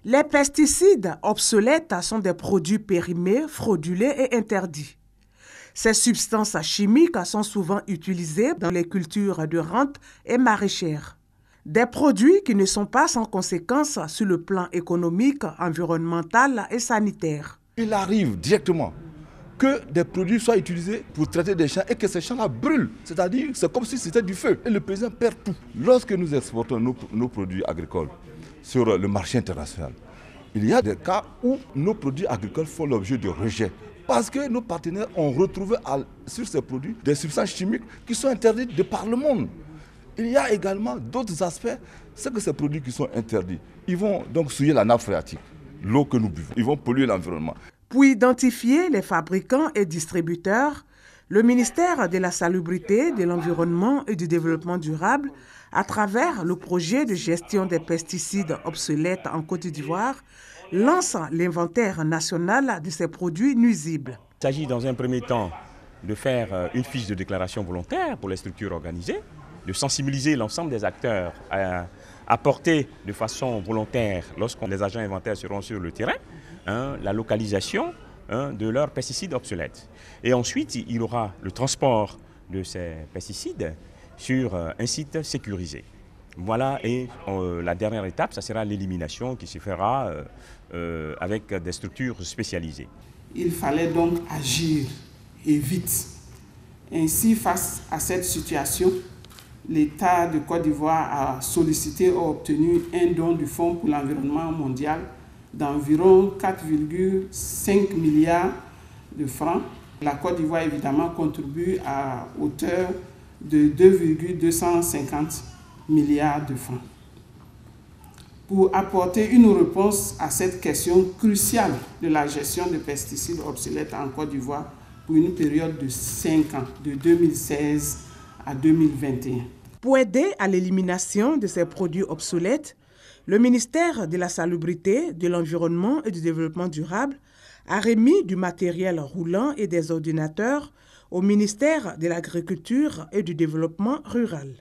Les pesticides obsolètes sont des produits périmés, fraudulés et interdits. Ces substances chimiques sont souvent utilisées dans les cultures de rente et maraîchères. Des produits qui ne sont pas sans conséquences sur le plan économique, environnemental et sanitaire. Il arrive directement que des produits soient utilisés pour traiter des champs et que ces champs-là brûlent. C'est-à-dire, c'est comme si c'était du feu. Et le président perd tout. Lorsque nous exportons nos produits agricoles sur le marché international, il y a des cas où nos produits agricoles font l'objet de rejet. Parce que nos partenaires ont retrouvé sur ces produits des substances chimiques qui sont interdites de par le monde. Il y a également d'autres aspects, c'est que ces produits qui sont interdits, ils vont donc souiller la nappe phréatique, l'eau que nous buvons, ils vont polluer l'environnement. Pour identifier les fabricants et distributeurs, le ministère de la Salubrité, de l'Environnement et du Développement durable, à travers le projet de gestion des pesticides obsolètes en Côte d'Ivoire, lance l'inventaire national de ces produits nuisibles. Il s'agit dans un premier temps de faire une fiche de déclaration volontaire pour les structures organisées, de sensibiliser l'ensemble des acteurs à porter de façon volontaire, lorsque les agents inventaires seront sur le terrain, la localisation de leurs pesticides obsolètes. Et ensuite, il y aura le transport de ces pesticides sur un site sécurisé. Voilà, et la dernière étape, ça sera l'élimination qui se fera avec des structures spécialisées. Il fallait donc agir et vite. Ainsi, face à cette situation, l'État de Côte d'Ivoire a sollicité et obtenu un don du Fonds pour l'environnement mondial d'environ 4,5 milliards de francs. La Côte d'Ivoire, évidemment, contribue à hauteur de 2,250 milliards de francs. Pour apporter une réponse à cette question cruciale de la gestion des pesticides obsolètes en Côte d'Ivoire pour une période de 5 ans, de 2016 à 2021. Pour aider à l'élimination de ces produits obsolètes, le ministère de la Salubrité, de l'Environnement et du Développement durable a remis du matériel roulant et des ordinateurs au ministère de l'Agriculture et du Développement rural.